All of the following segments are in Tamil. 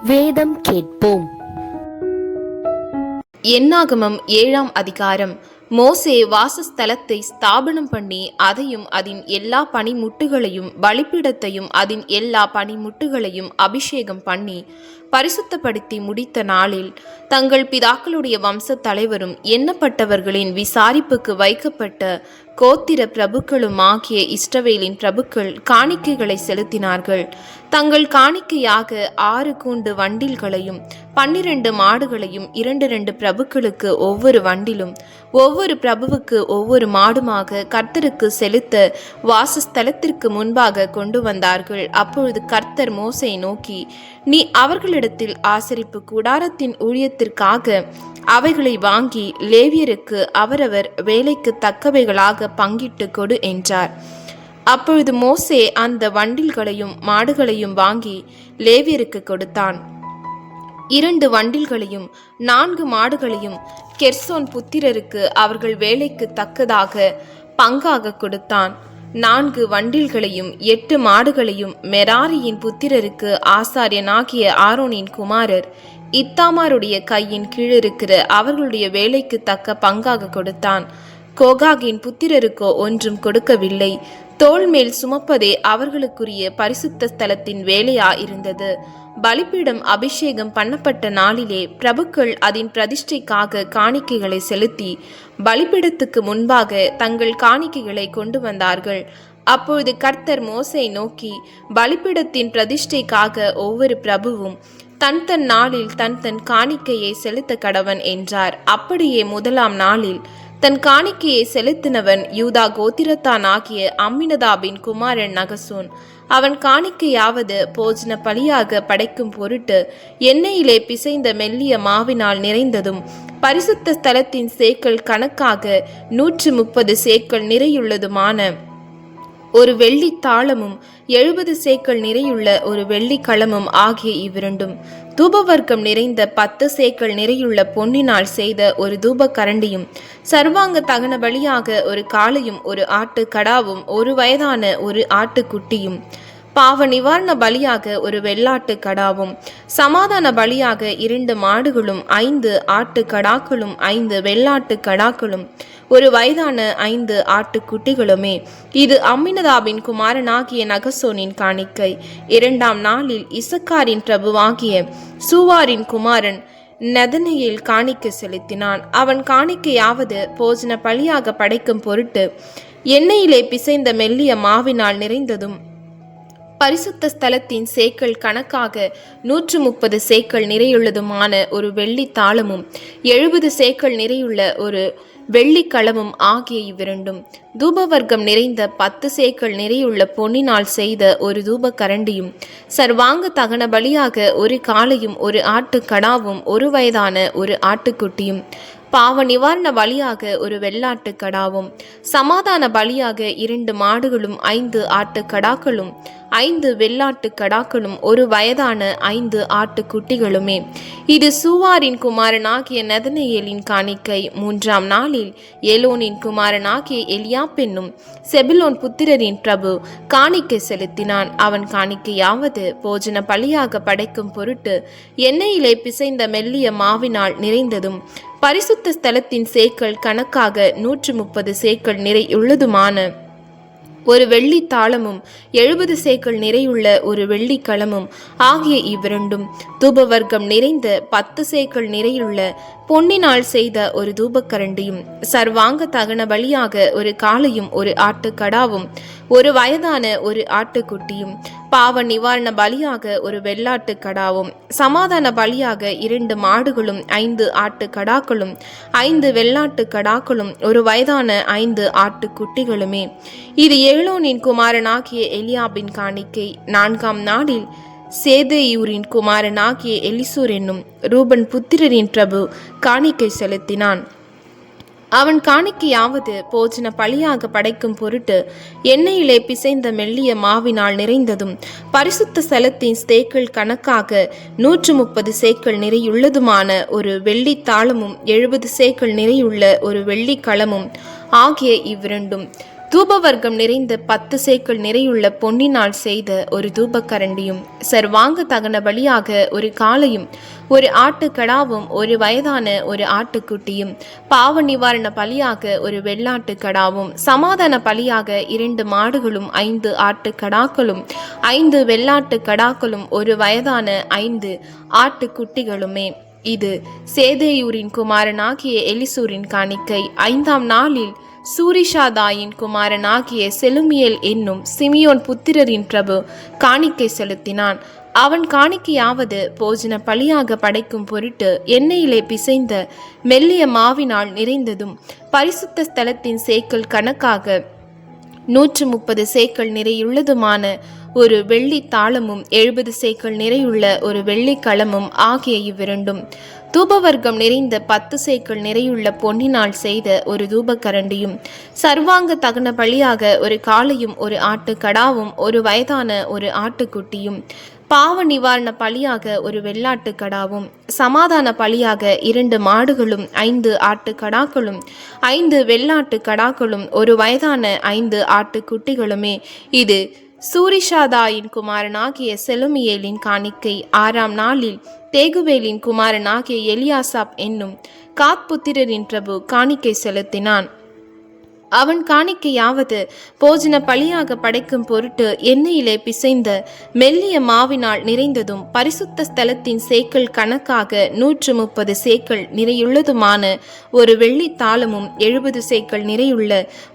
வேதம் கேட்போம். என்னாகமம் 7ஆம் அதிகாரம். மோசே வாசஸ்தலத்தை ஸ்தாபனம் பண்ணி அதையும் அதன் எல்லா பணிமுட்டுகளையும் பலிபீடத்தையும் அதன் எல்லா பணிமுட்டுகளையும் அபிஷேகம் பண்ணி பரிசுத்தப்படுத்தி முடித்த நாளில் தங்கள் பிதாக்களுடைய வம்ச தலைவரும் எண்ணப்பட்டவர்களின் விசாரிப்புக்கு வைக்கப்பட்ட கோத்திர பிரபுக்களும் ஆகிய இஸ்ரவேலின் பிரபுக்கள் காணிக்கைகளை செலுத்தினார்கள். தங்கள் காணிக்கையாக 6 கூண்டு வண்டில்களையும் 12 மாடுகளையும் 2 பிரபுக்களுக்கு ஒவ்வொரு வண்டிலும் ஒவ்வொரு பிரபுவுக்கு ஒவ்வொரு மாடுமாக கர்த்தருக்கு செலுத்த வாசஸ்தலத்திற்கு முன்பாக கொண்டு வந்தார்கள். அப்பொழுது கர்த்தர் மோசே நோக்கி, நீ அவர்களிடத்தில் ஆசரிப்பு கூடாரத்தின் ஊழியத்திற்காக அவைகளை வாங்கி லேவியருக்கு அவரவர் வேலைக்கு தக்கவைகளாக பங்கிட்டு கொடு என்றார். அப்பொழுது மோசே அந்த வண்டில்களையும் மாடுகளையும் வாங்கி லேவியருக்கு கொடுத்தான். 2 வண்டில்களையும் 4 மாடுகளையும் கெர்சோன் புத்திரருக்கு அவர்கள் வேலைக்கு தக்கதாக பங்காக கொடுத்தான். 4 வண்டில்களையும் 8 மாடுகளையும் மெராரியின் புத்திரருக்கு ஆசாரியனாகிய ஆரோனின் குமாரர் இத்தாமாருடைய கையின் கீழிருக்கிற அவர்களுடைய வேலைக்கு தக்க பங்காக கொடுத்தான். கோகாகின் புத்திரருக்கோ ஒன்றும் கொடுக்கவில்லை. தோள் மேல் சுமப்பதே அவர்களுக்குரிய பரிசுத்த ஸ்தலத்தின் வேலையா இருந்தது. பலிபீடம் அபிஷேகம் பண்ணப்பட்ட நாளிலே பிரபுக்கள் அதன் பிரதிஷ்டைக்காக காணிக்கைகளை செலுத்தி பலிபீடத்துக்கு முன்பாக தங்கள் காணிக்கைகளை கொண்டு வந்தார்கள். அப்பொழுது கர்த்தர் மோசே நோக்கி, பலிபீடத்தின் பிரதிஷ்டைக்காக ஒவ்வொரு பிரபுவும் தன் நாளில் தன் காணிக்கையை செலுத்த கடவன் என்றார். அப்படியே முதலாம் நாளில் தன் காணிக்கையை செலுத்தினவன் யூதா கோத்திரத்தான் ஆகிய அம்மினதாபின் குமாரன் நகசோன். அவன் காணிக்கையாவது போஜன பலியாக படைக்கும் பொருட்டு எண்ணெயிலே பிசைந்த மெல்லிய மாவினால் நிறைந்ததும் பரிசுத்த ஸ்தலத்தின் சேக்கல் கணக்காக 130 சேக்கல் நிறையுள்ளதுமான ஒரு வெள்ளி தாளமும் 70 சேக்கல் நிறையுள்ள ஒரு வெள்ளி களமும் ஆகிய இவ்விரண்டும், தூபவர்க்கம் நிறைந்த 10 சேக்கல் நிறையுள்ள பொன்னினால் செய்த ஒரு தூப கரண்டியும், சர்வாங்க தகன பலியாக ஒரு காளையும் ஒரு ஆட்டு கடாவும் 1 வயதான ஒரு ஆட்டுக்குட்டியும், பாவ நிவாரண பலியாக ஒரு வெள்ளாட்டு கடாவும், சமாதான பலியாக 2 மாடுகளும் 5 ஆட்டு கடாக்களும் 5 வெள்ளாட்டு கடாக்களும் 1 வயதான 5 ஆட்டுக்குட்டிகளுமே. இது அம்மினதாபின் குமாரனாகிய நகசோனின் காணிக்கை. 2ஆம் நாளில் இசக்காரின் பிரபுவாகிய சூவாரின் குமாரன் நெதனெயேல் காணிக்கை செலுத்தினான். அவன் காணிக்கையாவது போஜன பலியாக படைக்கும் பொருட்டு எண்ணெயிலே பிசைந்த மெல்லிய மாவினால் நிறைந்ததும் பரிசுத்த ஸ்தலத்தின் சேக்கல் கணக்காக 130 சேக்கல் நிறையுள்ளதுமான ஒரு வெள்ளி தாளமும் 70 சேக்கல் நிறையுள்ள ஒரு வெள்ளி களமும் ஆகிய இவ்விரண்டும், தூபவர்க்கம் நிறைந்த 10 சேக்கல் நிறையுள்ள பொன்னினால் செய்த ஒரு தூப கரண்டியும், சர்வாங்க தகன பலியாக ஒரு காளையும் ஒரு ஆட்டு கடாவும் 1 வயதான ஒரு ஆட்டுக்குட்டியும், பாவ நிவாரண பலியாக ஒரு வெள்ளாட்டு கடாவும், சமாதான பலியாக 2 மாடுகளும் 5 ஆட்டு கடாக்களும் 5 வெள்ளாட்டு கடாக்களும் 1 வயதான 5 ஆட்டுக்குட்டிகளுமே. இது சூவாரின் குமாரனாகிய நெதனெயேலின் காணிக்கை. 3ஆம் நாளில் ஏலோனின் குமாரனாகிய எலியாப்பென்னும் செபுலோன் புத்திரரின் பிரபு காணிக்கை செலுத்தினான். அவன் காணிக்கையாவது போஜன பலியாக படைக்கும் பொருட்டு எண்ணெயிலே பிசைந்த மெல்லிய மாவினால் நிறைந்ததும் பரிசுத்த ஸ்தலத்தின் சேக்கல் கணக்காக 130 சேக்கல் நிறையுள்ளதுமான ஒரு வெள்ளி தாளமும் 70 சேக்கல் நிறையுள்ள ஒரு வெள்ளி களமும் ஆகிய இவ்விரண்டும், தூபவர்க்கம் நிறைந்த 10 சேக்கல் நிறையுள்ள பொன்னினால் செய்த ஒரு தூபக்கரண்டியும், சர்வாங்க தகன பலியாக ஒரு காளையும் ஒரு ஆட்டு கடாவும் 1 வயதான ஒரு ஆட்டுக்குட்டியும், பாவ நிவாரண பலியாக ஒரு வெள்ளாட்டு கடாவும், சமாதான பலியாக 2 மாடுகளும் 5 ஆட்டு கடாக்களும் 5 வெள்ளாட்டு கடாக்களும் 1 வயதான 5 ஆட்டுக்குட்டிகளுமே. இது ஏலோனின் குமாரனாகிய எலியாபின் காணிக்கை. 4ஆம் நாளில் சேதேயூரின் குமாரனாகிய எலிசூர் என்னும் ரூபன் புத்திரரின் பிரபு காணிக்கை செலுத்தினான். அவன் காணிக்கையாவது போஜன பலியாக படைக்கும் பொருட்டு எண்ணெயிலே பிசைந்த மெல்லிய மாவினால் நிறைந்ததும் பரிசுத்த ஸ்தலத்தின் சேக்கல் கணக்காக 130 சேக்கல் நிறையுள்ளதுமான ஒரு வெள்ளி தாளமும் 70 சேக்கல் நிறையுள்ள ஒரு வெள்ளி களமும் ஆகிய இவ்விரண்டும், தூபவர்க்கம் நிறைந்த 10 சேக்கல் நிறையுள்ள பொன்னினால் செய்த ஒரு தூபக்கரண்டியும், சர்வாங்க தகன பலியாக ஒரு காளையும், ஒரு ஆட்டுக்கடாவும், ஒரு வயதான ஒரு ஆட்டுக்குட்டியும், பாவ நிவாரண பலியாக ஒரு வெள்ளாட்டுக்கடாவும், சமாதான பலியாக 2 மாடுகளும், 5 ஆட்டுக்கடாக்களும், 5 வெள்ளாட்டுக்கடாக்களும், ஒரு வயதான 5 ஆட்டுக்குட்டிகளுமே. இது சேதேயூரின் குமாரனாகிய எலிசூரின் காணிக்கை. 5ஆம் நாளில் சூரிஷாதாயின் குமாரனாகிய செலுமியேல் என்னும் சிமியோன் புத்திரரின் பிரபு காணிக்கை செலுத்தினான். அவன் காணிக்கையாவது போஜன பலியாக படைக்கும் பொருட்டு எண்ணெயிலே பிசைந்த மெல்லிய மாவினால் நிறைந்ததும், பரிசுத்த ஸ்தலத்தின் சேக்கல் கணக்காக 130 சேக்கல் நிறையுள்ளதுமான ஒரு வெள்ளி தாளமும், 70 சேக்கல் நிறையுள்ள ஒரு வெள்ளி களமும் ஆகிய இவ்விரண்டும். தூபவர்க்கம் நிறைந்த 10 சேக்கல் நிறையுள்ள பொன்னினால் செய்த ஒரு தூபக்கரண்டியும், சர்வாங்க தகன பலியாக ஒரு காளையும், ஒரு ஆட்டுக்கடாவும், ஒரு வயதான ஒரு ஆட்டுக்குட்டியும், பாவ நிவாரண பலியாக ஒரு வெள்ளாட்டுக்கடாவும், சமாதான பலியாக 2 மாடுகளும், 5 ஆட்டுக்கடாக்களும், 5 வெள்ளாட்டுக்கடாக்களும், ஒரு வயதான 5 ஆட்டுக்குட்டிகளுமே. இது சூரிஷாதாயின் குமாரனாகிய செலுமியேலின் காணிக்கை. 6ஆம் நாளில் தேகுவேலின் குமாரனாகிய எலியாசாப் என்னும் காத்புத்திரரின் பிரபு காணிக்கை செலுத்தினான். அவன் காணிக்கையாவது போஜன பலியாக படைக்கும் பொருட்டு எண்ணெயிலே பிசைந்த மெல்லிய மாவினால் நிறைந்ததும், பரிசுத்த ஸ்தலத்தின் சேக்கல் கணக்காக 130 சேக்கல் நிறையுள்ளதுமான ஒரு வெள்ளி தாளமும், 70 சேக்கல் நிறையுள்ள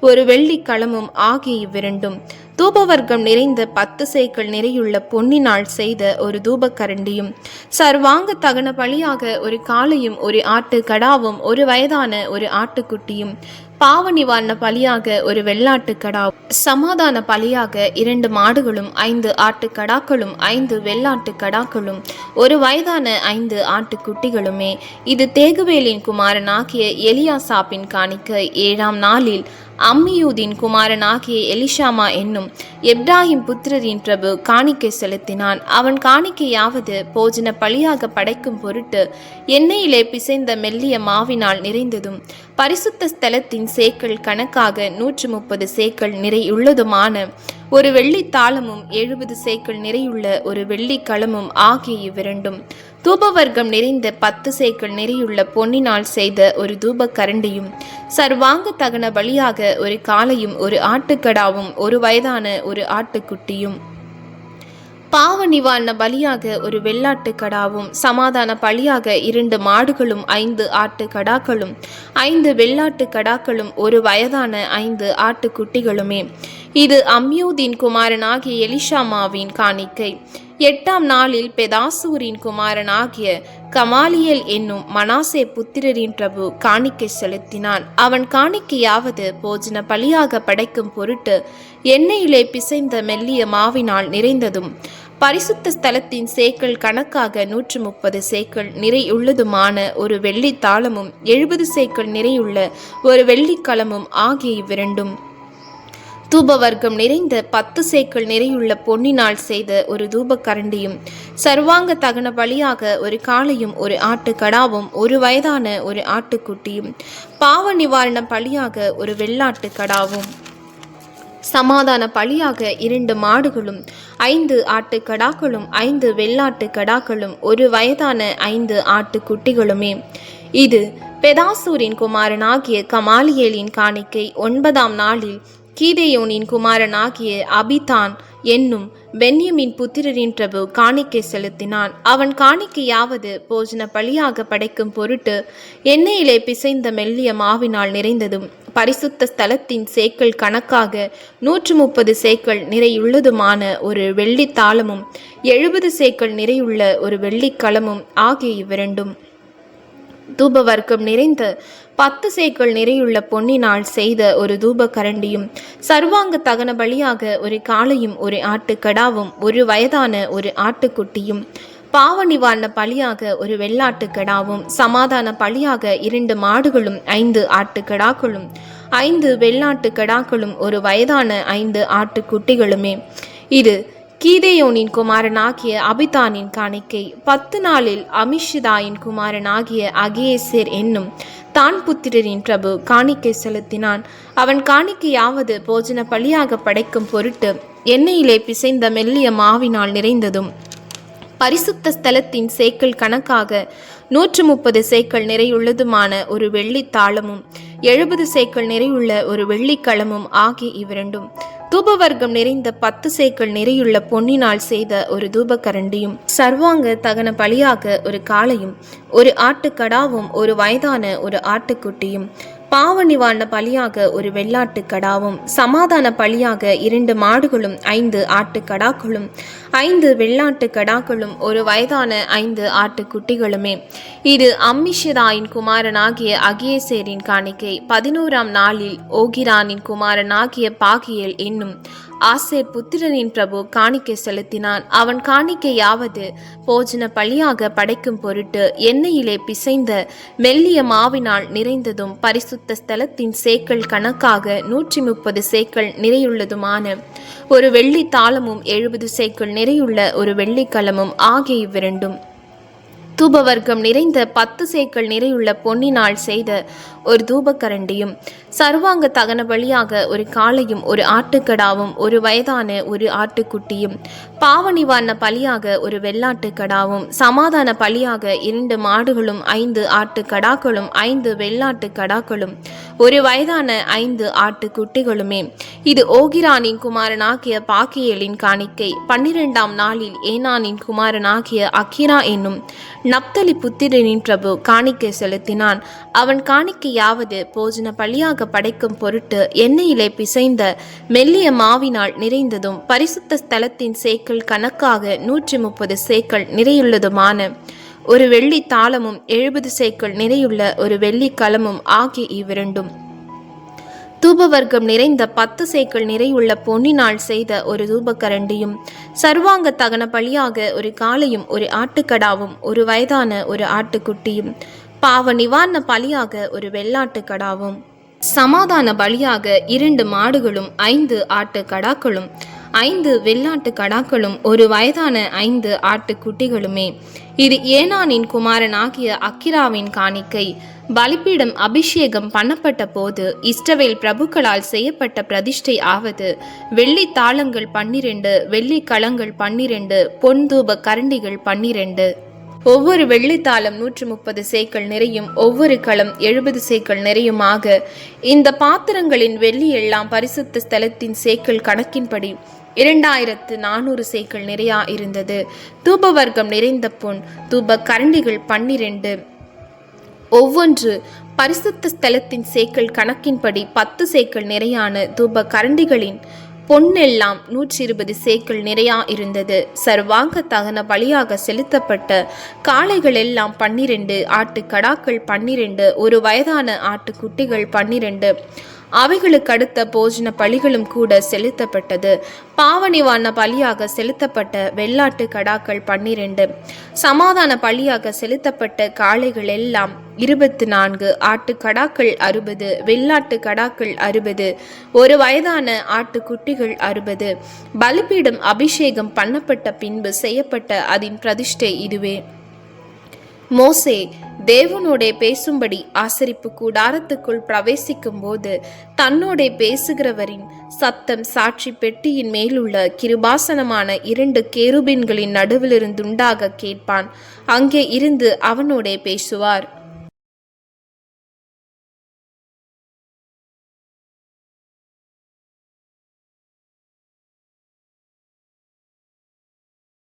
ஒரு வெள்ளி களமும் ஆகிய இவ்விரண்டும். தூபவர்க்கம் நிறைந்த 10 சேக்கல் நிறையுள்ள பொன்னினால் செய்த ஒரு தூபக்கரண்டியும், சர்வாங்க தகன பலியாக ஒரு காளையும், ஒரு ஆட்டுக்கடாவும், ஒரு வயதான ஒரு ஆட்டுக்குட்டியும், பாவ நிவாரண பலியாக ஒரு வெள்ளாட்டுக்கடாவும், சமாதான பலியாக 2 மாடுகளும், 5 ஆட்டுக்கடாக்களும், 5 வெள்ளாட்டுக்கடாக்களும், ஒரு வயதான 5 ஆட்டுக்குட்டிகளுமே. இது தேகுவேலின் குமாரனாகிய எலியாசாப்பின் காணிக்கை. 7ஆம் நாளில் அம்மியூதின் குமாரனாகிய எலிஷாமா என்னும் எப்ராஹிம் புத்திரரின் பிரபு காணிக்கை செலுத்தினான். அவன் காணிக்கையாவது போஜன பலியாக படைக்கும் பொருட்டு எண்ணெயிலே பிசைந்த மெல்லிய மாவினால் நிறைந்ததும், பரிசுத்த ஸ்தலத்தின் சேக்கல் கணக்காக 130 சேக்கல் நிறையுள்ளதுமான ஒரு வெள்ளி தாளமும், 70 சேக்கல் நிறையுள்ள ஒரு வெள்ளி களமும் ஆகிய இவ்விரண்டும். தூபவர்க்கம் நிறைந்த 10 சேக்கல் நிறையுள்ள பொன்னினால் செய்த ஒரு தூபக்கரண்டியும், சர்வாங்க தகன பலியாக ஒரு காளையும், ஒரு ஆட்டுக்கடாவும், ஒரு வயதான ஒரு ஆட்டுக்குட்டியும், பாவ நிவாரண பலியாக ஒரு வெள்ளாட்டுக்கடாவும், சமாதான பலியாக 2 மாடுகளும், 5 ஆட்டுக்கடாக்களும், 5 வெள்ளாட்டுக்கடாக்களும், ஒரு வயதான 5 ஆட்டுக்குட்டிகளுமே. இது அம்யூதின் குமாரனாகிய எலிஷாமாவின் காணிக்கை. 8ஆம் நாளில் பெதாசூரின் குமாரனாகிய கமாலியேல் என்னும் மனாசே புத்திரரின் பிரபு காணிக்கை செலுத்தினான். அவன் காணிக்கையாவது போஜன பலியாக படைக்கும் பொருட்டு எண்ணெயிலே பிசைந்த மெல்லிய மாவினால் நிறைந்ததும், பரிசுத்த ஸ்தலத்தின் சேக்கல் கணக்காக 130 சேக்கல் நிறையுள்ளதுமான ஒரு வெள்ளி தாளமும், 70 சேக்கல் நிறையுள்ள ஒரு வெள்ளிக்களமும் ஆகிய இவ்விரண்டும். தூபவர்க்கம் நிறைந்த 10 சேக்கல் நிறையுள்ள பொன்னினால் செய்த ஒரு தூபக்கரண்டியும், சர்வாங்க தகன பலியாக ஒரு காளையும், ஒரு ஆட்டுக்கடாவும், ஒரு வயதான ஒரு ஆட்டுக்குட்டியும், பாவ நிவாரண பலியாக ஒரு வெள்ளாட்டுக்கடாவும், சமாதான பலியாக 2 மாடுகளும், 5 ஆட்டுக்கடாக்களும், 5 வெள்ளாட்டுக்கடாக்களும், ஒரு வயதான 5 ஆட்டுக்குட்டிகளுமே. இது பெதாசூரின் குமாரனாகிய கமாலியேலின் காணிக்கை. 9ஆம் நாளில் கீதேயோனின் குமாரனாகிய அபிதான் என்னும் பென்யமின் புத்திரரின் பிரபு காணிக்கை செலுத்தினான். அவன் காணிக்கையாவது போஜன பலியாக படைக்கும் பொருட்டு எண்ணெயிலே பிசைந்த மெல்லிய மாவினால் நிறைந்ததும், பரிசுத்த ஸ்தலத்தின் சேக்கல் கணக்காக 130 சேக்கல் நிறையுள்ளதுமான ஒரு வெள்ளி தாளமும், 70 சேக்கல் நிறையுள்ள ஒரு வெள்ளிக்களமும் ஆகிய இவ்விரண்டும். தூபவர்க்கம் நிறைந்த 10 சேக்கல் நிறையுள்ள பொன்னினால் செய்த ஒரு தூபக்கரண்டியும், சர்வாங்க தகன பலியாக ஒரு காளையும், ஒரு ஆட்டுக்கடாவும், ஒரு வயதான ஒரு ஆட்டுக்குட்டியும், பாவ நிவாரண பலியாக ஒரு வெள்ளாட்டுக்கடாவும், சமாதான பலியாக 2 மாடுகளும், 5 ஆட்டுக்கடாக்களும், 5 வெள்ளாட்டுக்கடாக்களும், ஒரு வயதான 5 ஆட்டுக்குட்டிகளுமே. இது கீதேயோனின் குமாரனாகிய அபிதானின் காணிக்கை. 10 நாளில் அமிஷதாயின் குமாரனாகிய அகியேசேர் என்னும் தான் புத்திரரின் பிரபு காணிக்கை செலுத்தினான். அவன் காணிக்கையாவது போஜன பலியாக படைக்கும் பொருட்டு எண்ணெயிலே பிசைந்த மெல்லிய மாவினால் நிறைந்ததும் பரிசுத்த ஸ்தலத்தின் சேக்கல் கணக்காக 130 சேக்கல் நிறையுள்ளதுமான ஒரு வெள்ளி தாளமும் 70 சேக்கல் நிறையுள்ள ஒரு வெள்ளிக்களமும் ஆகிய இவ்விரண்டும், தூபவர்க்கம் நிறைந்த 10 சேக்கல் நிறையுள்ள பொன்னினால் செய்த ஒரு தூபக்கரண்டியும், சர்வாங்க தகன பலியாக ஒரு காளையும், ஒரு ஆட்டுக்கடாவும், ஒரு வயதான ஒரு ஆட்டுக்குட்டியும், பாவ நிவாரண பலியாக ஒரு வெள்ளாட்டு கடாவும், சமாதான பலியாக 2 மாடுகளும் 5 ஆட்டுக்கடாக்களும் 5 வெள்ளாட்டு கடாக்களும் ஒரு வயதான 5 ஆட்டுக்குட்டிகளுமே. இது அம்மிஷதாயின் குமாரனாகிய அகியேசேரின் காணிக்கை. 11ஆம் நாளில் ஓகிரானின் குமாரனாகிய பாகியேல் என்னும் ஆசேர் புத்திரனின் பிரபு காணிக்கை செலுத்தினான். அவன் காணிக்கையாவது போஜன பலியாக படைக்கும் பொருட்டு எண்ணெயிலே பிசைந்த மெல்லிய மாவினால் நிறைந்ததும் பரிசுத்த ஸ்தலத்தின் சேக்கல் கணக்காக 130 சேக்கல் நிறையுள்ளதுமான ஒரு வெள்ளி தாளமும் 70 சேக்கல் நிறையுள்ள ஒரு வெள்ளிக்கலமும் ஆகிய இவ்விரண்டும், தூபவர்க்கம் நிறைந்த 10 சேக்கல் நிறையுள்ள பொன்னினால் செய்த ஒரு தூபக்கரண்டியும், சர்வாங்க தகன பலியாக ஒரு காளையும், ஒரு ஆட்டுக்கடாவும், ஒரு வயதான ஒரு ஆட்டுக்குட்டியும், பாவ நிவாரண பலியாக ஒரு வெள்ளாட்டுக்கடாவும், சமாதான பலியாக 2 மாடுகளும் 5 ஆட்டுக்கடாக்களும் 5 வெள்ளாட்டுக்கடாக்களும் ஒரு வயதான 5 ஆட்டுக்குட்டிகளுமே. இது ஓகிரானின் குமாரனாகிய பாக்கியேலின் காணிக்கை. 12ஆம் நாளில் ஏனானின் குமாரனாகிய அக்கிரா என்னும் நப்தலி புத்திரனின் பிரபு காணிக்கை செலுத்தினான். அவன் காணிக்கையாவது போஜன பலியாக படைக்கும் பொருட்டு எண்ணெயிலே பிசைந்த மெல்லிய மாவினால் நிறைந்ததும் பரிசுத்த ஸ்தலத்தின் சேக்கல் கணக்காக 130 சேக்கல் நிறையுள்ளதுமான ஒரு வெள்ளி தாளமும் 70 சேக்கல் நிறையுள்ள ஒரு வெள்ளிக்கலமும் ஆகிய இவ்விரண்டும், தூபவர்க்கம் நிறைந்த 10 சேக்கல் நிறையுள்ள பொன்னினால் செய்த ஒரு தூபக்கரண்டியும், சர்வாங்க தகன பலியாக ஒரு காளையும், ஒரு ஆட்டுக்கடாவும், ஒரு வயதான ஒரு ஆட்டுக்குட்டியும், பாவ நிவாரண பலியாக ஒரு வெள்ளாட்டுக்கடாவும், சமாதான பலியாக 2 மாடுகளும் 5 ஆட்டுக்கடாக்களும் 5 வெள்ளாட்டு கடாக்களும் ஒரு வயதான 5 ஆட்டுக்குட்டிகளுமே. இது ஏனானின் குமாரனாகிய அக்கிராவின் காணிக்கை. பலிபீடம் அபிஷேகம் பண்ணப்பட்ட போது இஸ்ரவேல் பிரபுக்களால் செய்யப்பட்ட பிரதிஷ்டை ஆவது வெள்ளி தாளங்கள் 12, வெள்ளி களங்கள் 12, பொன் தூப கரண்டிகள் 12. ஒவ்வொரு வெள்ளித்தாளம் 130 சேக்கல் நிறையும், ஒவ்வொரு களம் 70 சேக்கல் நிறையுமாக இந்த பாத்திரங்களின் வெள்ளி எல்லாம் பரிசுத்த ஸ்தலத்தின் சேக்கல் கணக்கின்படி 2400 சேக்கல் நிறையா இருந்தது. தூபவர்க்கம் நிறைந்த பொன் தூப கரண்டிகள் 12, ஒவ்வொன்று பரிசுத்த ஸ்தலத்தின் சேக்கல் கணக்கின்படி 10 சேக்கல் நிறையான தூப கரண்டிகளின் பொன்னெல்லாம் 120 சேக்கல் நிறையா இருந்தது. சர்வாங்க தகன பலியாக செலுத்தப்பட்ட காளைகள் எல்லாம் 12, ஆட்டுக்கடாக்கள் 12, ஒரு வயதான ஆட்டுக்குட்டிகள் 12, அவைகளுக்கு அடுத்த போஜன பலிகளும் கூட செலுத்தப்பட்டது. பாவநிவாரண பலியாக செலுத்தப்பட்ட வெள்ளாட்டு கடாக்கள் 12, சமாதான பலியாக செலுத்தப்பட்ட காளைகள் எல்லாம் 24, ஆட்டுக்கடாக்கள் 60, வெள்ளாட்டு கடாக்கள் 60, ஒரு வயதான ஆட்டுக்குட்டிகள் 60. பலிபீடம் அபிஷேகம் பண்ணப்பட்ட பின்பு செய்யப்பட்ட அதன் பிரதிஷ்டை இதுவே. மோசே தேவனோடே பேசும்படி ஆசரிப்பு கூடாரத்துக்குள் பிரவேசிக்கும் போது தன்னோடே பேசுகிறவரின் சத்தம் சாட்சி பெட்டியின் மேலுள்ள கிருபாசனமான 2 கேருபீன்களின் நடுவிலிருந்துண்டாக கேட்பான். அங்கே இருந்து அவனோடே பேசுவார்.